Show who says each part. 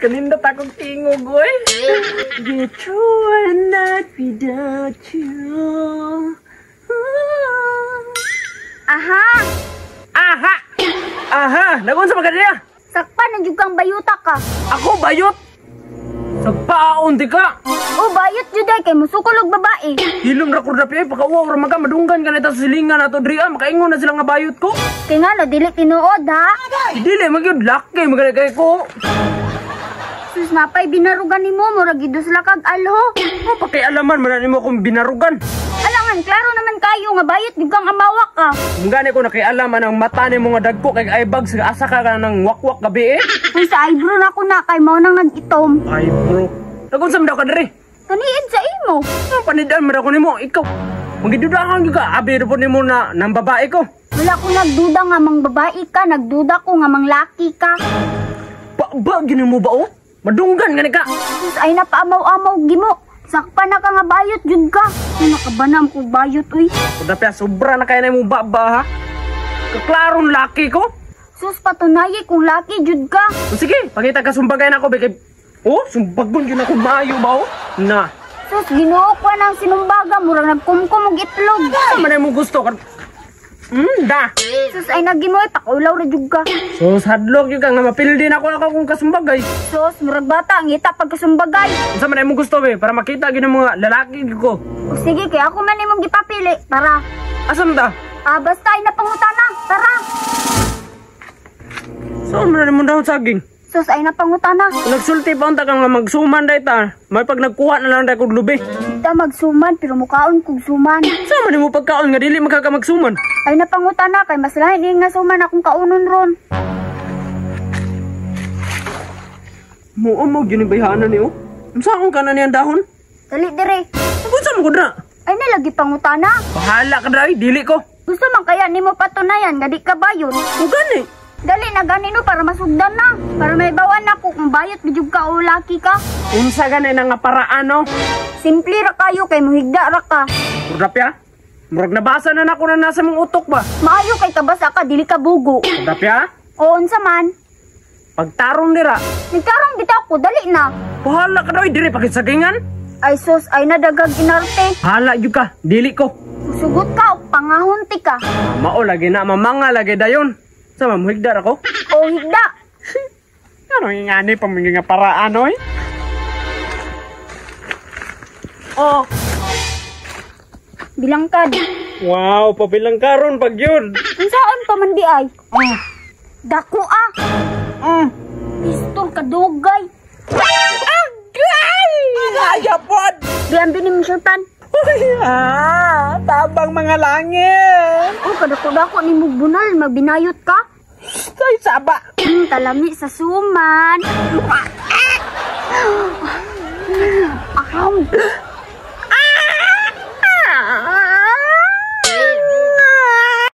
Speaker 1: Kanindot akong tingog, oy. Get through a night without you.
Speaker 2: Aha!
Speaker 1: Aha! Aha! Nagun sa magkadya?
Speaker 2: Sakpan na jud kang bayuta ka.
Speaker 1: Ako bayot! Sa paon di ka!
Speaker 2: O bayot jud ay kay musukolog babae.
Speaker 1: Hilom ra ko dapi pagkauwa ra maga madunggan ka na ita sa silingan ato dria makaingon na sila nga bayot ko.
Speaker 2: Kay nga no dili tinuod ha.
Speaker 1: Dili magyud laki magala kay ko.
Speaker 2: Sus napay binarugan nimo murag gid sila kag alho.
Speaker 1: Pakialaman man nimo kung binarugan.
Speaker 2: Alangan klaro naman kayo nga bayot jud kang amawak ka.
Speaker 1: Mungani ko nakialaman ang mata nimo nga dagko kay eyebag sa asa ka nang wakwak gabi eh.
Speaker 2: Kung sa eyebrow na ko na kay mao nang nag-itom.
Speaker 1: Ay bro. Nagunsam daw ka diri.
Speaker 2: Kaniid sa imo.
Speaker 1: Panidaan man ako nimo ikaw. Magidudahan gyud ka abi ra po nimo na nang babae ko.
Speaker 2: Wala ko nagduda nga mang babae ka, nagduda ko nga mang laki ka.
Speaker 1: Ba gini mo ba oh? Madunggan gani ka.
Speaker 2: Sus ay napaamaw-amaw gimo. Sakpa na ka nga bayot jud ka. Ay nakabanam ko bayot uy.
Speaker 1: Kuda sobra na kay na mo baba ha. Kaklaron laki ko.
Speaker 2: Sus patunayi kung laki jud ka.
Speaker 1: O sige, pakita ka sumbagay na ako kay. Oh, sumbagon yun ako maayo ba oh? Na.
Speaker 2: Sus Ginoo ko nang sinumbaga murag nagkumkum og itlog.
Speaker 1: Ano man mo gusto ka? Da.
Speaker 2: Sus ay nagimoy pakulaw ra jud ka.
Speaker 1: Sus hadlok yun ka nga mapildi na ako kung kasumbagay.
Speaker 2: Sus murag bata ngita pagkasumbagay.
Speaker 1: Unsa man mo gusto be para makita gyud ang mga lalaki gyud ko.
Speaker 2: O sige kay ako man imong gipapili. Tara.
Speaker 1: Asam da?
Speaker 2: Basta ay napangutana. Tara.
Speaker 1: Saan man mo daw saging?
Speaker 2: Sus ay napangutana.
Speaker 1: Nagsulti pa unta kang magsuman day ta. May pag nagkuha na lang day kog lubi.
Speaker 2: Kita magsuman pero mukaon kog suman.
Speaker 1: Saan man mo pagkaon nga dili magsuman?
Speaker 2: Ay napangutana kay mas lain nga suman akong kaunon ron.
Speaker 1: Mo gyud bayhanan niyo. Unsa akong kanan niyang dahon?
Speaker 2: Dali dire.
Speaker 1: Unsa mo gudra?
Speaker 2: Ay nalagi pangutana.
Speaker 1: Bahala ka dai, dili ko.
Speaker 2: Gusto man kaya nimo patunayan nga di ka bayot.
Speaker 1: O gani.
Speaker 2: Dali na ganino para masugdan na. Para may bawan ako kung bayot bijug ka o laki ka.
Speaker 1: Unsa gani na nga paraan no?
Speaker 2: Simple ra kayo kay muhigda ra ka.
Speaker 1: Kurdapya? Murag nabasa na nako na nasa mong utok ba?
Speaker 2: Maayo kay kabasa ka dili ka bugo.
Speaker 1: Kurdapya?
Speaker 2: O unsa man?
Speaker 1: Pagtarong nira.
Speaker 2: Nagkarong bitaw ko dali na.
Speaker 1: Bahala ka daw diri pakisagingan.
Speaker 2: Ay sus ay nadagag inarte.
Speaker 1: Hala jud ka, dili ko.
Speaker 2: Sugot ka o pangahunti ka.
Speaker 1: Mao lagi na mamanga lagi dayon. Sama muhigdar ako.
Speaker 2: O higda.
Speaker 1: Ano ingani pa mga nga paraan oy? Oh.
Speaker 2: Bilangkad.
Speaker 1: Wow, pabilang karon pag yun.
Speaker 2: Unsaan pa man di ay? Dako ah. Pistol ka dugay.
Speaker 1: Agay! Ayapod!
Speaker 2: Biambi ni Sultan.
Speaker 1: Tabang mga langit.
Speaker 2: Oh, kadako-dako ni Mugbunal, magbinayot ka.
Speaker 1: Say saba.
Speaker 2: Talami sa suman. Aham.